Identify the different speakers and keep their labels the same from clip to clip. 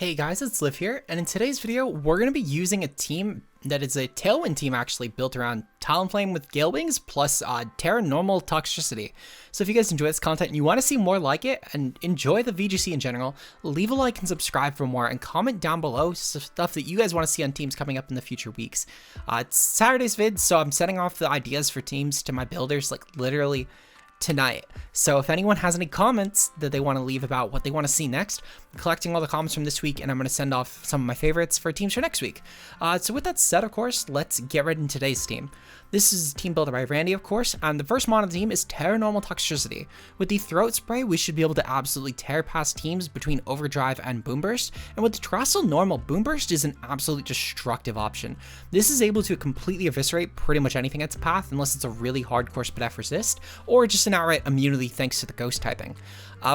Speaker 1: Hey guys, it's Liv here, and in today's video, we're going to be using a team that is a Tailwind team actually built around Talonflame with Gale Wings plus Terra Normal Toxtricity. So if you guys enjoy this content and you want to see more like it and enjoy the VGC in general, leave a like and subscribe for more and comment down below stuff that you guys want to see on teams coming up in the future weeks. It's Saturday's vid, so I'm sending off the ideas for teams to my builders like literally tonight. So if anyone has any comments that they want to leave about what they want to see next, I'm collecting all the comments from this week and I'm going to send off some of my favorites for teams for next week. So with that said, of course, let's get right into today's team. This is a team built by Randy, of course, and the first mod on the team is Terra Normal Toxtricity. With the Throat Spray, we should be able to absolutely tear past teams between Overdrive and Boomburst, and with the Terastal Normal, Boomburst is an absolutely destructive option. This is able to completely eviscerate pretty much anything in its path, unless it's a really hardcore Spadef resist, or just an outright immunity thanks to the ghost typing.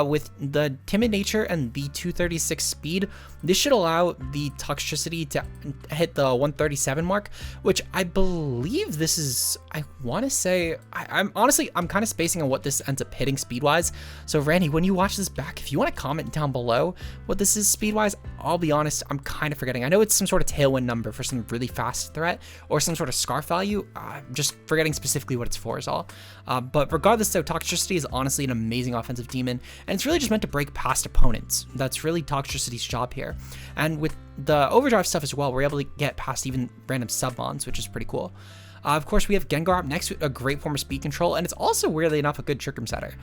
Speaker 1: With the Timid Nature and the 236 speed, this should allow the Toxtricity to hit the 137 mark, which I believe this is, I want to say, I'm kind of spacing on what this ends up hitting speed-wise. So Randy, when you watch this back, if you want to comment down below what this is speed-wise, I'll be honest, I'm kind of forgetting. I know it's some sort of Tailwind number for some really fast threat or some sort of Scarf value. I'm just forgetting specifically what it's for is all. But regardless though, Toxtricity is honestly an amazing offensive demon, and it's really just meant to break past opponents. That's really Toxtricity's job here. And with the Overdrive stuff as well, we're able to get past even random sub-mons, which is pretty cool. Of course, we have GENGAR up next, a great form of speed control, and it's also, weirdly enough, a good trick room setter.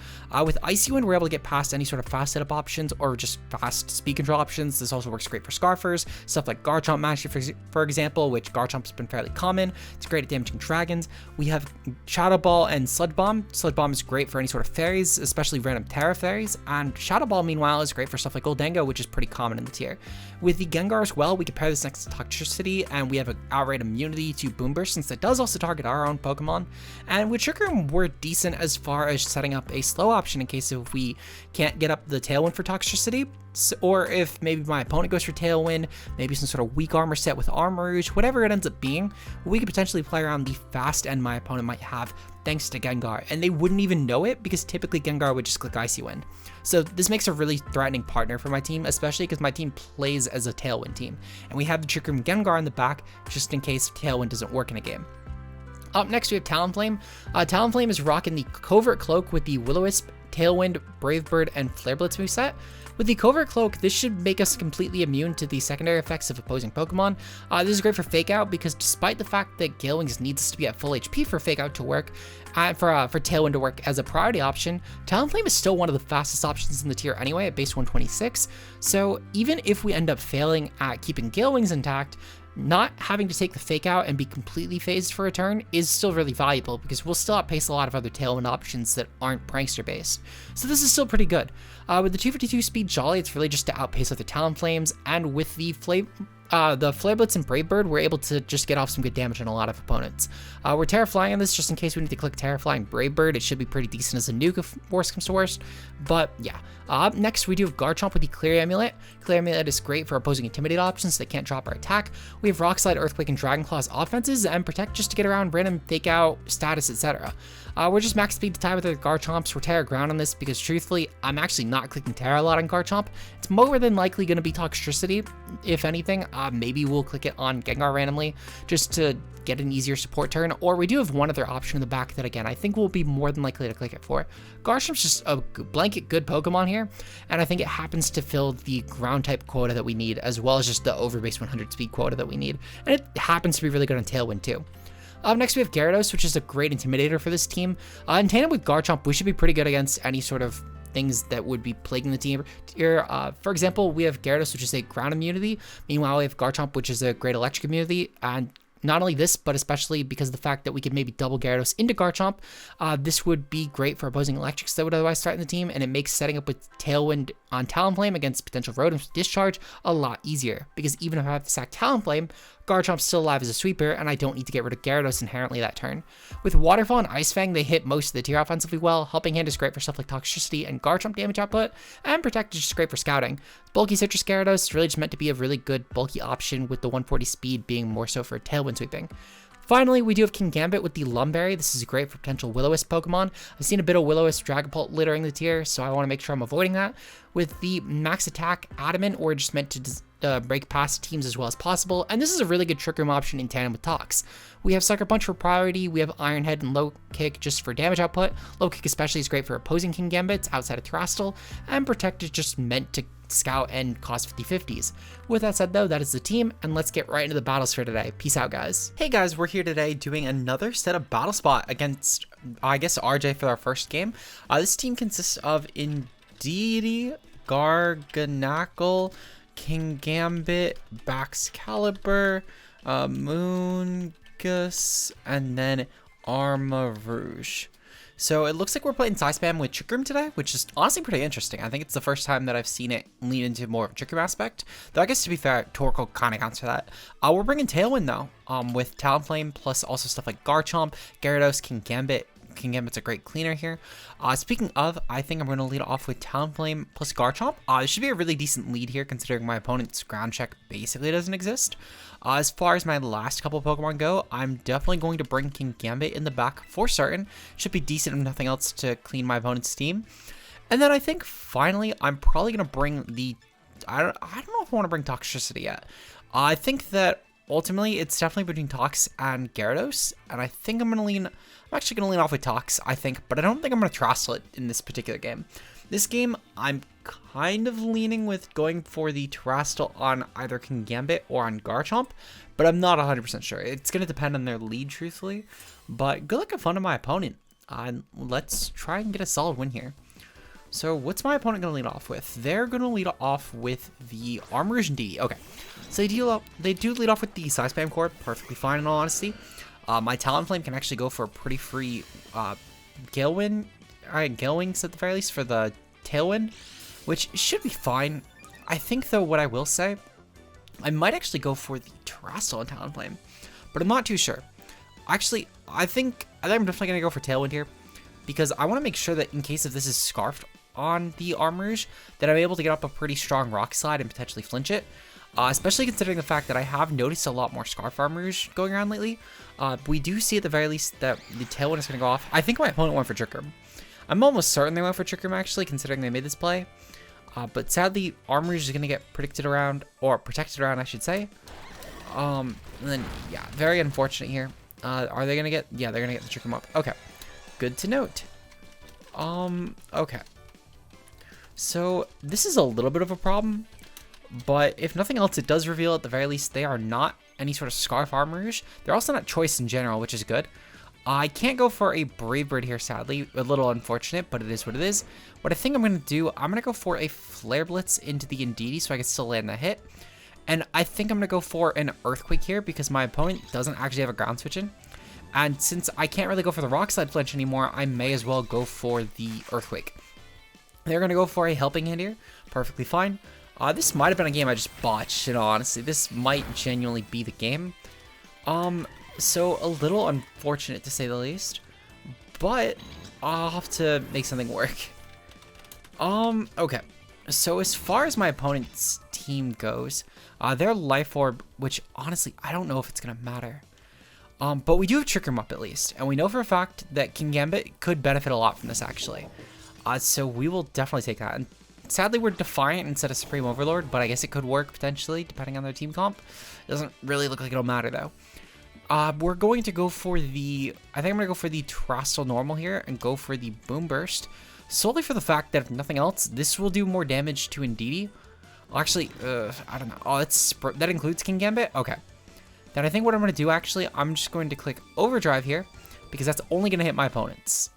Speaker 1: With Icy Wind, we're able to get past any sort of fast setup options or just fast speed control options. This also works great for Scarfers, stuff like GARCHOMP Mastery, for example, which GARCHOMP's been fairly common. It's great at damaging dragons. We have Shadow Ball and Sludge Bomb. Sludge Bomb is great for any sort of fairies, especially random Terra fairies, and Shadow Ball, meanwhile, is great for stuff like Goldango, which is pretty common in the tier. With the GENGAR as well, we can pair this next to Toxtricity, and we have an outright immunity to Boomburst, since it does also target our own Pokemon. And with Trick Room, we're decent as far as setting up a slow option in case if we can't get up the Tailwind for Toxtricity, or if maybe my opponent goes for Tailwind, maybe some sort of weak armor set with Armourouge, whatever it ends up being, we could potentially play around the fast end my opponent might have thanks to GENGAR, and they wouldn't even know it because typically GENGAR would just click Icy Wind. So this makes a really threatening partner for my team, especially because my team plays as a Tailwind team, and we have the Trick Room GENGAR in the back just in case Tailwind doesn't work in a game. Up next, we have Talonflame. Talonflame is rocking the Covert Cloak with the Will-O-Wisp, Tailwind, Brave Bird, and Flare Blitz moveset. With the Covert Cloak, this should make us completely immune to the secondary effects of opposing Pokemon. This is great for Fake Out because despite the fact that Gale Wings needs us to be at full HP for Fake Out to work, and for Tailwind to work as a priority option, Talonflame is still one of the fastest options in the tier anyway at base 126. So even if we end up failing at keeping Gale Wings intact, not having to take the Fake Out and be completely phased for a turn is still really valuable because we'll still outpace a lot of other Tailwind options that aren't Prankster based. So this is still pretty good. With the 252 speed Jolly, it's really just to outpace other Talonflames, and with the Flare Blitz and Brave Bird, we're able to just get off some good damage on a lot of opponents. We're Terra Flying on this just in case we need to click Terra Flying Brave Bird. It should be pretty decent as a nuke if worst comes to worst. But yeah, up next we do have GARCHOMP with the Clear Amulet. Clear Amulet is great for opposing Intimidate options so they can't drop our attack. We have Rock Slide, Earthquake, and Dragon Claws offenses, and Protect just to get around random Fake Out, status, etc. We're just max speed to tie with our GARCHOMPs. We're Terra Ground on this because truthfully, I'm actually not clicking Terra a lot on GARCHOMP. It's more than likely going to be Toxtricity, if anything. Maybe we'll click it on GENGAR randomly just to get an easier support turn, or we do have one other option in the back that again I think we'll be more than likely to click it for. Garchomp's just a blanket good Pokemon here, and I think it happens to fill the ground type quota that we need as well as just the over base 100 speed quota that we need, and it happens to be really good on Tailwind too. Up next we have GYARADOS, which is a great intimidator for this team. In tandem with GARCHOMP, we should be pretty good against any sort of things that would be plaguing the team here. For example, we have GYARADOS, which is a ground immunity. Meanwhile, we have GARCHOMP, which is a great electric immunity. And not only this, but especially because of the fact that we could maybe double GYARADOS into GARCHOMP, this would be great for opposing electrics that would otherwise threaten the team, and it makes setting up with Tailwind on Talonflame against potential Rodents with Discharge a lot easier, because even if I have to sack Talonflame, GARCHOMP's still alive as a sweeper, and I don't need to get rid of GYARADOS inherently that turn. With Waterfall and Ice Fang, they hit most of the tier offensively well. Helping Hand is great for stuff like Toxtricity and GARCHOMP damage output, and Protect is just great for scouting. Bulky Citrus GYARADOS is really just meant to be a really good bulky option, with the 140 speed being more so for Tailwind sweeping. Finally, we do have Kingambit with the Lumberry. This is great for potential Will-O-Wisp Pokemon. I've seen a bit of Will-O-Wisp Dragapult littering the tier, so I want to make sure I'm avoiding that. With the max attack Adamant, we're just meant to break past teams as well as possible, and this is a really good trick room option in tandem with Tox. We have Sucker Punch for priority, we have Iron Head and Low Kick just for damage output. Low Kick especially is great for opposing Kingambits outside of Terastal, and Protect is just meant to scout and cost 50/50s. With that said though, that is the team, and let's get right into the battles for today. Peace out, guys. Hey guys, we're here today doing another set of battle spot against, I guess, RJ for our first game. This team consists of Indeedee, Garganacl, Kingambit, Baxcalibur, Moongus, and then Armarouge. So it looks like we're playing Psy Spam with Trick Room today, which is honestly pretty interesting. I think it's the first time that I've seen it lean into more of a Trick Room aspect. Though I guess to be fair, Torkoal kind of counts for that. We're bringing Tailwind though, with Talonflame plus also stuff like Garchomp, Gyarados, Kingambit. Kingambit's a great cleaner here. Speaking of, I think I'm going to lead off with Talonflame plus Garchomp. This should be a really decent lead here considering my opponent's ground check basically doesn't exist. As far as my last couple Pokemon go, I'm definitely going to bring Kingambit in the back for certain. Should be decent if nothing else to clean my opponent's team. And then I think finally I'm probably going to bring the... I don't know if I want to bring Toxtricity yet. I think that ultimately it's definitely between Tox and Gyarados, and I think I'm actually going to lean off with Tox, I think, but I don't think I'm going to Terastal it in this particular game. This game, I'm kind of leaning with going for the Terastal on either Kingambit or on Garchomp, but I'm not 100% sure. It's going to depend on their lead, truthfully, but good luck and fun to my opponent. Let's try and get a solid win here. So what's my opponent going to lead off with? They're going to lead off with the Armarouge and Indeedee. Okay, so they do lead off with the Psy Spam core, perfectly fine in all honesty. My Talonflame can actually go for a pretty free Gale Wings at the very least for the Tailwind, which should be fine. I think though, what I will say, I might actually go for the Terastal and Talonflame, but I'm not too sure. Actually, I think I'm definitely going to go for Tailwind here, because I want to make sure that in case if this is Scarfed on the Armarouge, that I'm able to get up a pretty strong Rock Slide and potentially flinch it. Especially considering the fact that I have noticed a lot more Scarf Armarouge going around lately. We do see at the very least that the Tailwind is going to go off. I think my opponent went for Trick Room. I'm almost certain they went for Trick Room actually, considering they made this play. But sadly, Armarouge is going to get protected around, I should say. And then, yeah, very unfortunate here. Are they going to get, yeah, they're going to get the Trick Room up. Okay, good to note. Okay. So this is a little bit of a problem. But if nothing else, it does reveal at the very least they are not any sort of Scarf Armarouge. They're also not Choice in general, which is good. I can't go for a Brave Bird here, sadly. A little unfortunate, but it is what it is. What I think I'm going to do, I'm going to go for a Flare Blitz into the Indeedee so I can still land that hit. And I think I'm going to go for an Earthquake here because my opponent doesn't actually have a ground switch in. And since I can't really go for the Rock Slide flinch anymore, I may as well go for the Earthquake. They're going to go for a Helping Hand here. Perfectly fine. This might have been a game I just botched, and honestly, this might genuinely be the game. So a little unfortunate to say the least, but I'll have to make something work. Okay. So as far as my opponent's team goes, their Life Orb, which honestly, I don't know if it's going to matter. But we do have Trick Room up at least, and we know for a fact that Kingambit could benefit a lot from this actually. So we will definitely take that. And sadly, we're Defiant instead of Supreme Overlord, but I guess it could work potentially, depending on their team comp. It doesn't really look like it'll matter, though. We're going to go for the... I think I'm going to go for the Terastal Normal here and go for the Boomburst, solely for the fact that, if nothing else, this will do more damage to Indeedee. Well, actually, I don't know. Oh, that includes Kingambit? Okay. Then I think what I'm going to do, actually, I'm just going to click Overdrive here, because that's only going to hit my opponents.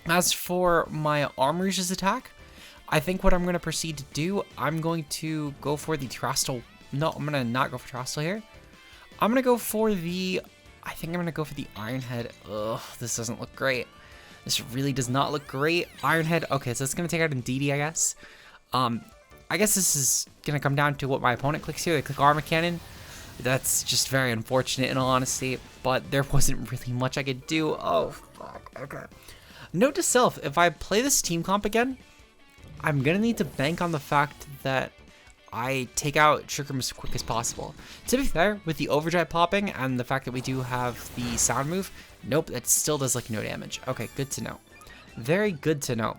Speaker 1: As for my Armarouge's attack, I think what I'm going to proceed to do, I'm going to go for the Terastal. No, I'm going to not go for Terastal here. I'm going to go for the... I think I'm going to go for the Iron Head. Ugh, this doesn't look great. This really does not look great. Iron Head. Okay, so it's going to take out Indeedee, I guess. I guess this is going to come down to what my opponent clicks here. They click Armor Cannon. That's just very unfortunate in all honesty. But there wasn't really much I could do. Oh, fuck. Okay. Note to self, if I play this team comp again, I'm going to need to bank on the fact that I take out Trick Room as quick as possible. To be fair, with the Overdrive popping and the fact that we do have the Sound Move, nope, that still does like no damage. Okay, good to know. Very good to know.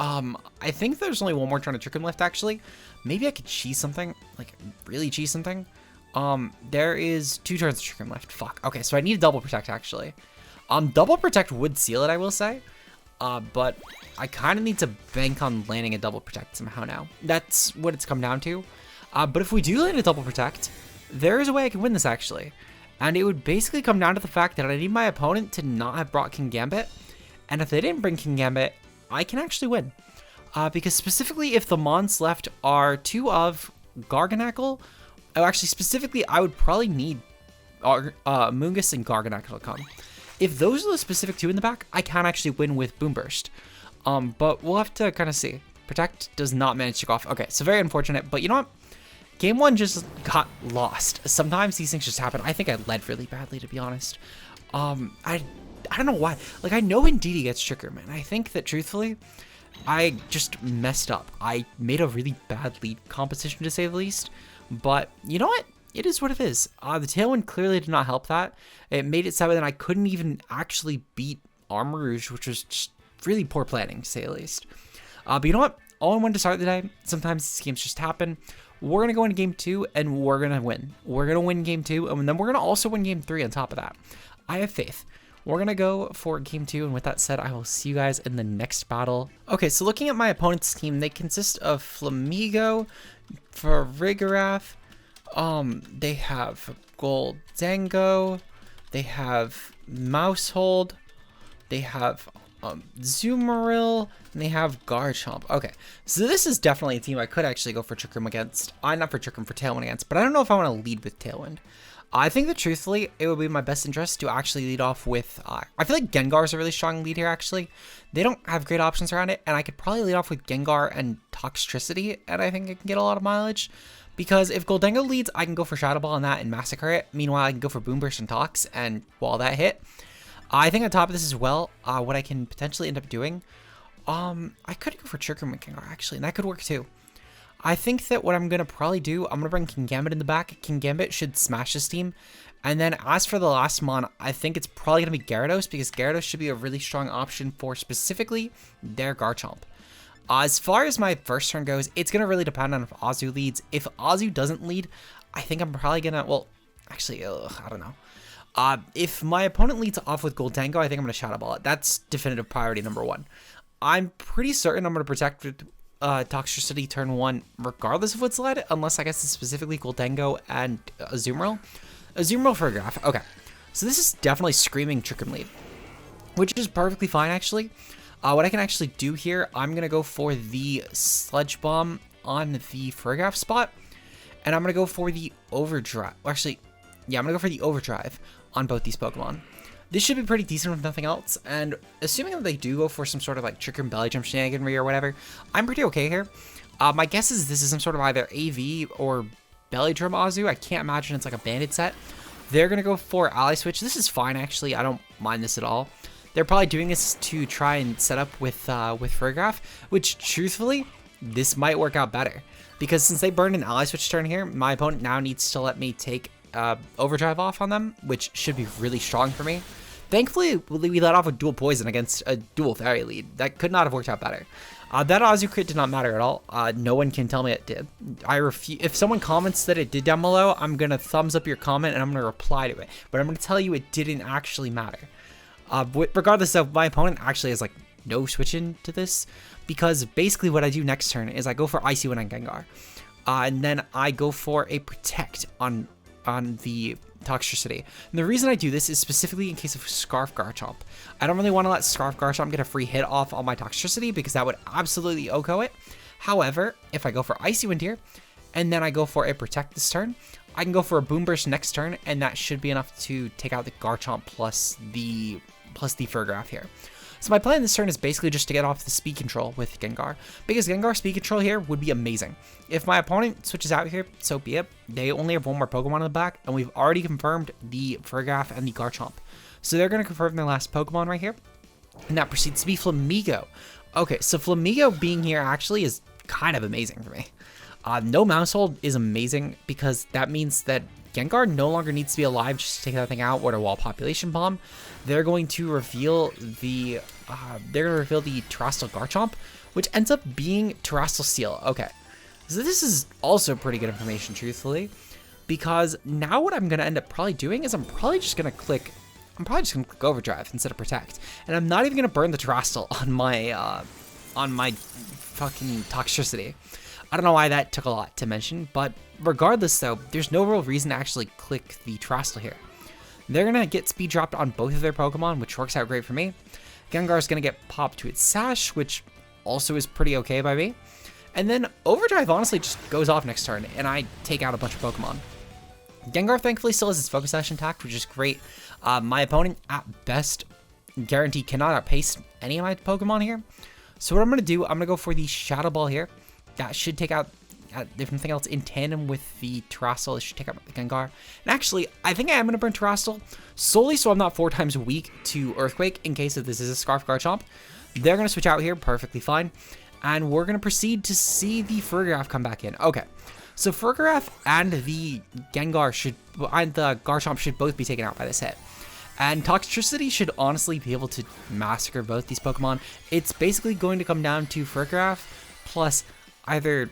Speaker 1: I think there's only one more turn of Trick Room left, actually. Maybe I could cheese something, like really cheese something. There is 2 turns of Trick Room left. Fuck. Okay, so I need a double protect, actually. Double protect would seal it, I will say. But I kind of need to bank on landing a double protect somehow now. That's what it's come down to. But if we do land a double protect, there is a way I can win this, actually. And it would basically come down to the fact that I need my opponent to not have brought King Gambit. And if they didn't bring King Gambit, I can actually win. Because specifically, if the mons left are 2 of Garganacl, oh, actually, specifically, I would probably need Mungus and Garganacl to come. If those are the specific 2 in the back, I can actually win with Boomburst. But we'll have to kind of see. Protect does not manage to go off. Okay, so very unfortunate. But you know what? Game 1 just got lost. Sometimes these things just happen. I think I led really badly, to be honest. I don't know why. Like, I know Indeedee gets Trick Room, and I think that, truthfully, I just messed up. I made a really bad lead composition, to say the least. But you know what? It is what it is. The Tailwind clearly did not help that. It made it so that I couldn't even actually beat Armarouge, which was just really poor planning, to say the least. But you know what? All I wanted to start the day. Sometimes these games just happen. We're going to go into game 2, and we're going to win. We're going to win game 2, and then we're going to also win game 3 on top of that. I have faith. We're going to go for game 2, and with that said, I will see you guys in the next battle. Okay, so looking at my opponent's team, they consist of Flamigo, Farigiraf, they have Goldango, they have Mousehold, they have Zoomeril, and they have Garchomp. Okay, so this is definitely a team I could actually go for Trick Room against. Not for Trick Room, for Tailwind against, but I don't know if I want to lead with Tailwind. I think that truthfully, it would be my best interest to actually lead off with, I feel like Gengar is a really strong lead here, actually. They don't have great options around it, and I could probably lead off with Gengar and Toxtricity, and I think I can get a lot of mileage. Because if Goldango leads, I can go for Shadow Ball on that and Massacre it. Meanwhile, I can go for Boomburst and Tox, and wall that hit. I think on top of this as well, what I can potentially end up doing, I could go for Trick Room with Gengar, actually, and that could work too. I think that what I'm going to probably do, I'm going to bring King Gambit in the back. King Gambit should smash this team. And then as for the last mon, I think it's probably going to be Gyarados, because Gyarados should be a really strong option for specifically their Garchomp. As far as my first turn goes, it's going to really depend on if Azu leads. If Azu doesn't lead, I think I'm probably going to, well, actually, I don't know. If my opponent leads off with Goldango, I think I'm going to Shadow Ball it. That's definitive priority number 1. I'm pretty certain I'm going to protect with Toxtricity turn 1 regardless of what's led, unless I guess it's specifically Goldango and Azumarill. Azumarill for a graph. Okay, so this is definitely screaming Trick Room lead, which is perfectly fine, actually. What I can actually do here, I'm going to go for the Sludge Bomb on the Farigiraf spot, and I'm going to go for the Overdrive. Actually, yeah, I'm going to go for the Overdrive on both these Pokemon. This should be pretty decent with nothing else, and assuming that they do go for some sort of like Trick Room Belly Jump shenaniganry or whatever, I'm pretty okay here. My guess is this is some sort of either AV or Belly Drum Azu. I can't imagine it's like a Banded set. They're going to go for Ally Switch. This is fine, actually. I don't mind this at all. They're probably doing this to try and set up with Farigiraf, which truthfully, this might work out better. Because since they burned an Ally Switch turn here, my opponent now needs to let me take Overdrive off on them, which should be really strong for me. Thankfully, we let off a dual Poison against a dual Fairy lead. That could not have worked out better. That Azu crit did not matter at all. No one can tell me it did. I refuse. If someone comments that it did down below, I'm going to thumbs up your comment and I'm going to reply to it. But I'm going to tell you it didn't actually matter. Regardless of, my opponent actually has like no switch into this, because basically what I do next turn is I go for Icy Wind on Gengar. And then I go for a Protect on the Toxtricity. And the reason I do this is specifically in case of Scarf Garchomp. I don't really want to let Scarf Garchomp get a free hit off on my Toxtricity, because that would absolutely OHKO it. However, if I go for Icy Wind here, and then I go for a Protect this turn, I can go for a Boomburst next turn, and that should be enough to take out the Garchomp plus the Farigiraf here. So my plan this turn is basically just to get off the speed control with Gengar, because Gengar speed control here would be amazing. If my opponent switches out here, so be it. They only have one more Pokemon in the back, and we've already confirmed the Farigiraf and the Garchomp. So they're going to confirm their last Pokemon right here, and that proceeds to be Flamigo. Okay, so Flamigo being here actually is kind of amazing for me. No Mousehold is amazing, because that means that Gengar no longer needs to be alive just to take that thing out or to wall Population Bomb. They're going to reveal the Terastal Garchomp, which ends up being Terastal Steel. Okay, so this is also pretty good information, truthfully, because now what I'm going to end up probably doing is I'm probably just going to click Overdrive instead of Protect, and I'm not even going to burn the Terastal on my fucking Toxtricity. I don't know why that took a lot to mention, but regardless though, there's no real reason to actually click the Terastal here. They're going to get speed dropped on both of their Pokemon, which works out great for me. Gengar is going to get popped to its SASH, which also is pretty okay by me. And then Overdrive honestly just goes off next turn, and I take out a bunch of Pokemon. Gengar thankfully still has its Focus Sash intact, which is great. My opponent, at best, guarantee cannot outpace any of my Pokemon here. So what I'm going to do, I'm going to go for the Shadow Ball here. That should take out everything else in tandem with the Terastal. It should take out the Gengar. And actually, I think I am going to burn Terastal solely so I'm not 4 times weak to Earthquake in case if this is a Scarf Garchomp. They're going to switch out here perfectly fine. And we're going to proceed to see the Farigiraf come back in. Okay, so Farigiraf and the Garchomp should both be taken out by this hit. And Toxtricity should honestly be able to massacre both these Pokemon. It's basically going to come down to Farigiraf plus either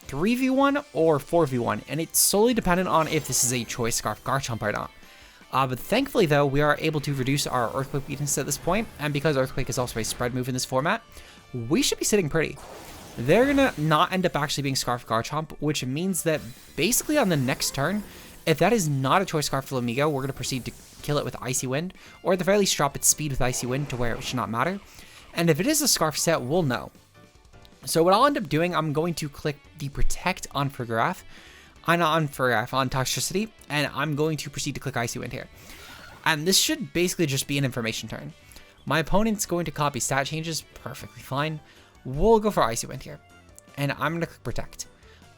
Speaker 1: 3v1 or 4v1, and it's solely dependent on if this is a Choice Scarf Garchomp or not. But thankfully though, we are able to reduce our Earthquake weakness at this point, and because Earthquake is also a spread move in this format, we should be sitting pretty. They're gonna not end up actually being Scarf Garchomp, which means that basically on the next turn, if that is not a Choice Scarf Flamigo, we're gonna proceed to kill it with Icy Wind, or at the very least drop its speed with Icy Wind to where it should not matter. And if it is a Scarf set, we'll know. So what I'll end up doing, I'm going to click the Protect on Farigiraf, on Toxtricity, and I'm going to proceed to click Icy Wind here. And this should basically just be an information turn. My opponent's going to copy stat changes, perfectly fine. We'll go for Icy Wind here, and I'm going to click Protect.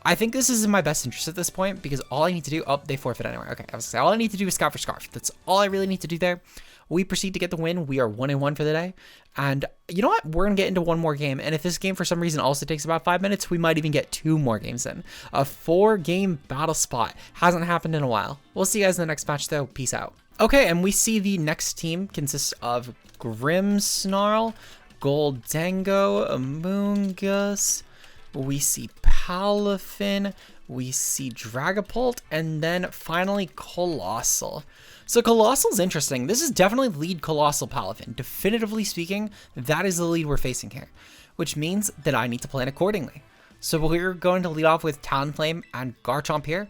Speaker 1: I think this is in my best interest at this point, because all I need to do, oh, they forfeit anyway. Okay, I was gonna say, all I need to do is Scout for Scarf. That's all I really need to do there. We proceed to get the win. We are 1-1 for the day. And you know what? We're going to get into one more game. And if this game for some reason also takes about 5 minutes, we might even get 2 more games in. A 4-game battle spot. Hasn't happened in a while. We'll see you guys in the next match though. Peace out. Okay, and we see the next team consists of Grimmsnarl, Goldango, Amoonguss. We see Palafin. We see Dragapult. And then finally Colossal. So Colossal's interesting. This is definitely lead Colossal Palafin. Definitively speaking, that is the lead we're facing here, which means that I need to plan accordingly. So we're going to lead off with Talonflame and Garchomp here.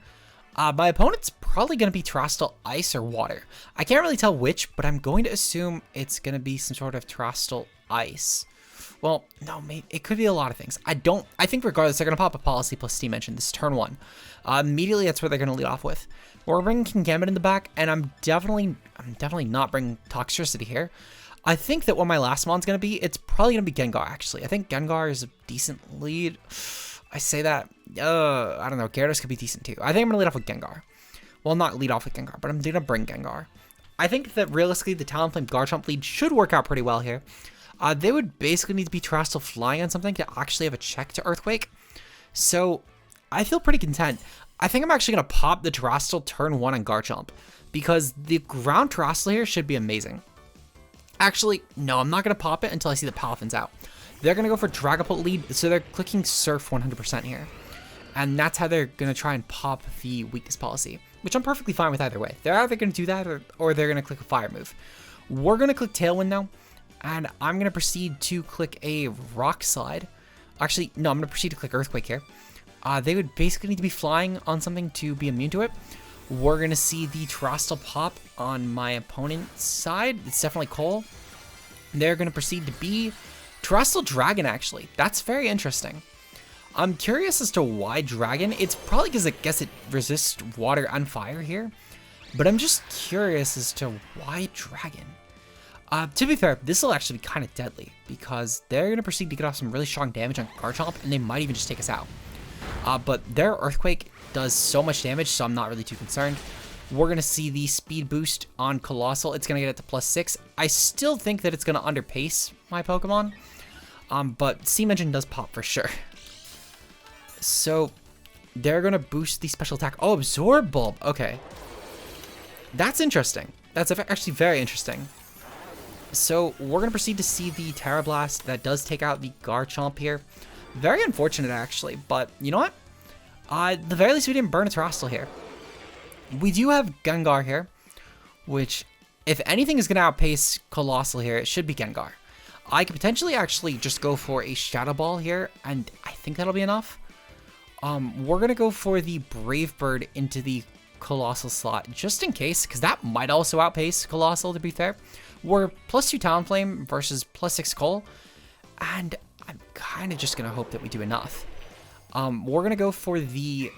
Speaker 1: My opponent's probably going to be Terastal Ice or Water. I can't really tell which, but I'm going to assume it's going to be some sort of Terastal Ice. Well, no, maybe it could be a lot of things. I think regardless, they're going to pop a Policy plus Steam Engine. This is turn 1. Immediately, that's what they're going to lead off with. We're bringing Kingambit in the back, and I'm definitely not bringing Toxtricity here. I think that what my last mon's going to be, it's probably going to be Gengar, actually. I think Gengar is a decent lead. I say that, I don't know, Gyarados could be decent too. I think I'm going to lead off with Gengar. Well, not lead off with Gengar, but I'm going to bring Gengar. I think that realistically, the Talonflame Garchomp lead should work out pretty well here. They would basically need to be Terastal flying on something to actually have a check to Earthquake. So I feel pretty content. I think I'm actually going to pop the Terastal turn 1 on Garchomp, because the ground Terastal here should be amazing. Actually, no, I'm not going to pop it until I see the Palafin's out. They're going to go for Dragapult lead, so they're clicking Surf 100% here. And that's how they're going to try and pop the weakness policy, which I'm perfectly fine with either way. They're either going to do that or they're going to click a Fire move. We're going to click Tailwind now, and I'm going to proceed to click a Rock Slide. Actually, no, I'm going to proceed to click Earthquake here. They would basically need to be flying on something to be immune to it. We're going to see the Terastal pop on my opponent's side. It's definitely Cole. They're going to proceed to be Terastal Dragon, actually. That's very interesting. I'm curious as to why Dragon. It's probably because I guess it resists water and fire here. But I'm just curious as to why Dragon. To be fair, this will actually be kind of deadly, because they're going to proceed to get off some really strong damage on Garchomp, and they might even just take us out. But their Earthquake does so much damage, so I'm not really too concerned. We're going to see the speed boost on Colossal. It's going to get it to +6. I still think that it's going to underpace my Pokemon. But Steam Engine does pop for sure. So they're going to boost the special attack. Oh, Absorb Bulb. Okay. That's interesting. That's actually very interesting. So we're going to proceed to see the Terra Blast that does take out the Garchomp here. Very unfortunate, actually, but you know what? At the very least, we didn't burn a Terastal here. We do have Gengar here, which, if anything is going to outpace Colossal here, it should be Gengar. I could potentially actually just go for a Shadow Ball here, and I think that'll be enough. We're going to go for the Brave Bird into the Colossal slot, just in case, because that might also outpace Colossal, to be fair. We're +2 Talonflame versus +6 Cole, and I'm kind of just going to hope that we do enough. We're going to go for the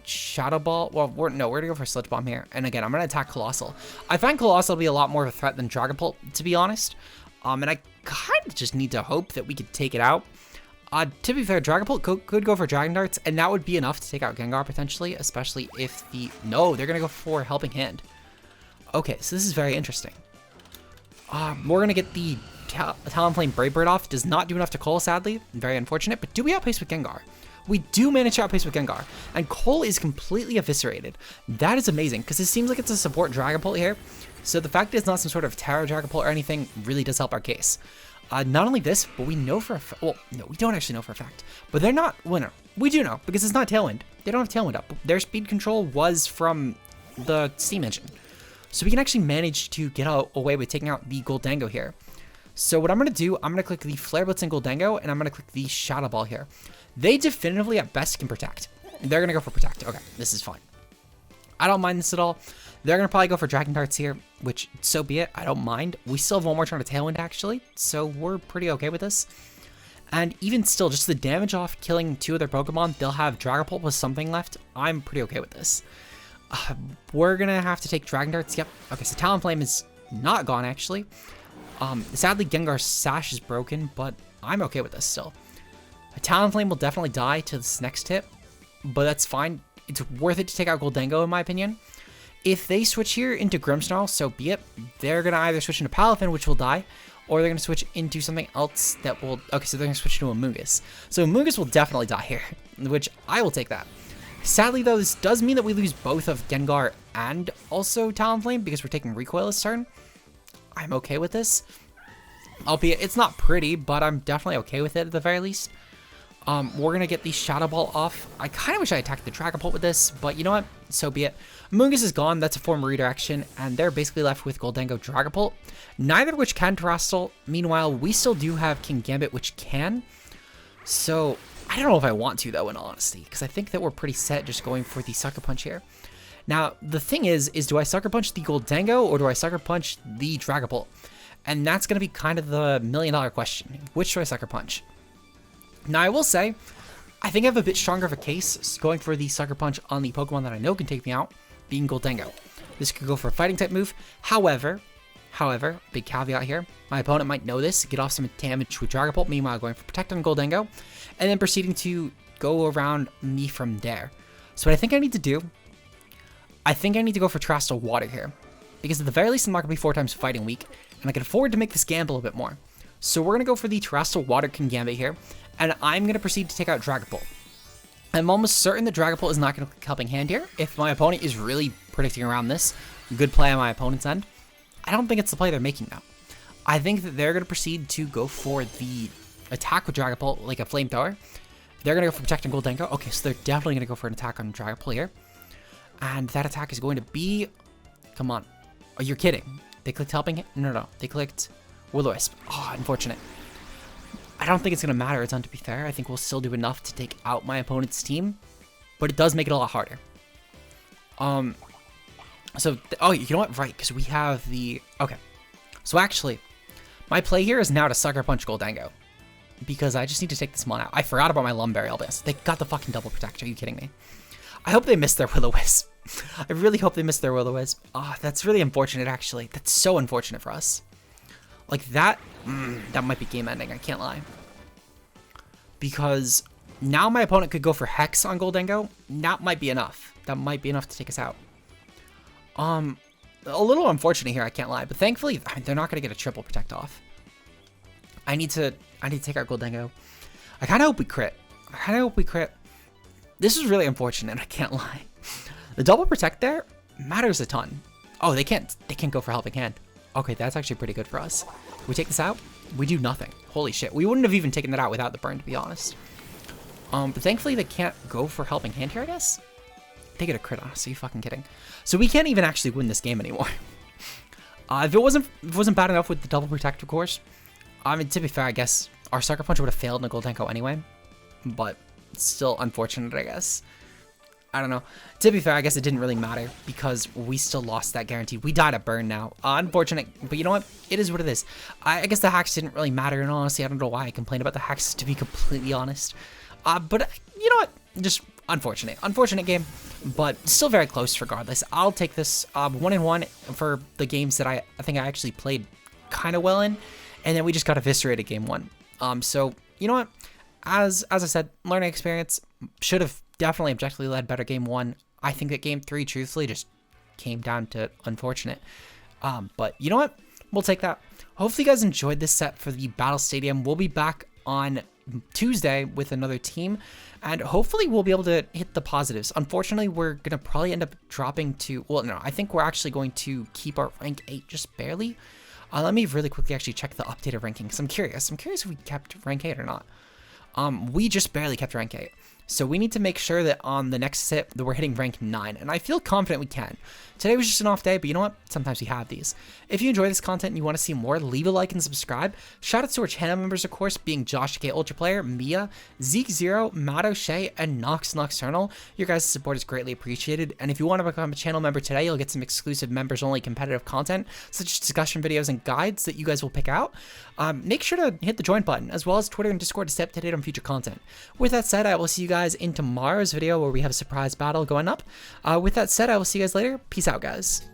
Speaker 1: Shadow Ball. Well, we're going to go for Sludge Bomb here. And again, I'm going to attack Colossal. I find Colossal to be a lot more of a threat than Dragapult, to be honest. And I kind of just need to hope that we could take it out. To be fair, Dragapult could go for Dragon Darts, and that would be enough to take out Gengar potentially, especially if the... No, they're going to go for Helping Hand. Okay, so this is very interesting. We're going to get the Talonflame Brave Bird off. Does not do enough to Cole, sadly. Very unfortunate. But do we outpace with Gengar? We do manage to outpace with Gengar. And Cole is completely eviscerated. That is amazing, because it seems like it's a support Dragapult here. So the fact that it's not some sort of Terra Dragapult or anything really does help our case. Not only this, but we know for a fact... Well, no, we don't actually know for a fact. But they're not... Well, no, we do know, because it's not Tailwind. They don't have Tailwind up. Their speed control was from the Steam Engine. So we can actually manage to get away with taking out the Goldango here. So what I'm going to do, I'm going to click the Flare Blitz and Goldango, and I'm going to click the Shadow Ball here. They definitively at best can Protect. They're going to go for Protect. Okay, this is fine. I don't mind this at all. They're going to probably go for Dragon Darts here, which, so be it. I don't mind. We still have one more turn of Tailwind, actually, so we're pretty okay with this. And even still, just the damage off killing 2 of their Pokemon, they'll have Dragapult with something left. I'm pretty okay with this. We're going to have to take Dragon Darts. Yep. Okay, so Talonflame is not gone, actually. Sadly, Gengar's Sash is broken, but I'm okay with this still. Talonflame will definitely die to this next hit, but that's fine. It's worth it to take out Goldango, in my opinion. If they switch here into Grimmsnarl, so be it. They're going to either switch into Palafin, which will die, or they're going to switch into something else that will... Okay, so they're going to switch into Amoonguss. So Amoonguss will definitely die here, which I will take that. Sadly, though, this does mean that we lose both of Gengar and also Talonflame because we're taking Recoil this turn. I'm okay with this. Albeit, it's not pretty, but I'm definitely okay with it at the very least. We're going to get the Shadow Ball off. I kind of wish I attacked the Dragapult with this, but you know what? So be it. Amoonguss is gone. That's a form of redirection, and they're basically left with Goldango, Dragapult, neither of which can Terastal. Meanwhile, we still do have King Gambit, which can. So I don't know if I want to, though, in all honesty, because I think that we're pretty set just going for the Sucker Punch here. Now, the thing is do I Sucker Punch the Goldango, or do I Sucker Punch the Dragapult? And that's going to be kind of the million-dollar question. Which do I Sucker Punch? Now, I will say, I think I have a bit stronger of a case going for the Sucker Punch on the Pokemon that I know can take me out, being Goldango. This could go for a Fighting-type move. However, big caveat here, my opponent might know this, get off some damage with Dragapult, meanwhile going for Protect on Goldango, and then proceeding to go around me from there. So what I think I need to do, I think I need to go for Terastal Water here, because at the very least I'm not going to be 4 times Fighting weak, and I can afford to make this gamble a bit more. So we're going to go for the Terastal Water King Gambit here, and I'm going to proceed to take out Dragapult. I'm almost certain that Dragapult is not going to click Helping Hand here. If my opponent is really predicting around this, good play on my opponent's end. I don't think it's the play they're making now. I think that they're going to proceed to go for the attack with Dragapult, like a Flamethrower. They're going to go for Protect on Goldango. Okay, so they're definitely going to go for an attack on Dragapult here. And that attack is going to be... Come on. Oh, you're kidding. They clicked Helping... No. They clicked Will-O-Wisp. Oh, unfortunate. I don't think it's going to matter a ton, to be fair. I think we'll still do enough to take out my opponent's team. But it does make it a lot harder. So, oh, you know what? Right, because we have the... Okay. So actually, my play here is now to Sucker Punch Goldango. Because I just need to take this mon out. I forgot about my Lumberry Albus. They got the fucking double protect. Are you kidding me? I hope they missed their Will-O-Wisp. I really hope they missed their Will-O-Wisp. Oh, that's really unfortunate, actually. That's so unfortunate for us. Like, that might be game ending. I can't lie. Because now my opponent could go for Hex on Goldango. That might be enough. That might be enough to take us out. A little unfortunate here, I can't lie. But thankfully, they're not going to get a triple protect off. I need to take out Goldango. I kind of hope we crit. This is really unfortunate, I can't lie. The double protect there matters a ton. Oh, they can't go for Helping Hand. Okay, that's actually pretty good for us. We take this out, we do nothing. Holy shit, we wouldn't have even taken that out without the burn, to be honest. But thankfully they can't go for Helping Hand here, I guess. They get a crit on us, are you fucking kidding? So we can't even actually win this game anymore. If it wasn't bad enough with the double protect, of course. I mean, to be fair, I guess our Sucker Punch would have failed in a Goldenko anyway. But still unfortunate, I guess. I don't know. To be fair, I guess it didn't really matter because we still lost that guarantee. We died at burn now. Unfortunate, but you know what? It is what it is. I guess the hacks didn't really matter, and honestly, I don't know why I complained about the hacks, to be completely honest. But you know what? Just unfortunate. Unfortunate game, but still very close regardless. I'll take this 1-1 for the games that I think I actually played kind of well in, and then we just got eviscerated game 1. So, you know what? As I said, learning experience, should have definitely objectively led better game 1. I think that game 3, truthfully, just came down to unfortunate. But you know what? We'll take that. Hopefully you guys enjoyed this set for the Battle Stadium. We'll be back on Tuesday with another team, and hopefully we'll be able to hit the positives. Unfortunately, we're going to probably end up dropping to, well, no, I think we're actually going to keep our rank 8 just barely. Let me really quickly actually check the updated rankings. I'm curious if we kept rank 8 or not. We just barely kept rank 8. So we need to make sure that on the next set that we're hitting rank 9, and I feel confident we can. Today was just an off day, but you know what? Sometimes we have these. If you enjoy this content and you want to see more, leave a like and subscribe. Shout out to our channel members, of course, being Josh K Ultra Player, Mia, Zeke Zero, Matt O'Shea, and Nox Nocturnal. Your guys' support is greatly appreciated, and if you want to become a channel member today, you'll get some exclusive members-only competitive content, such as discussion videos and guides that you guys will pick out. Make sure to hit the join button, as well as Twitter and Discord to stay up to date on future content. With that said, I will see you guys in tomorrow's video where we have a surprise battle going up. With that said, I will see you guys later. Peace out, guys.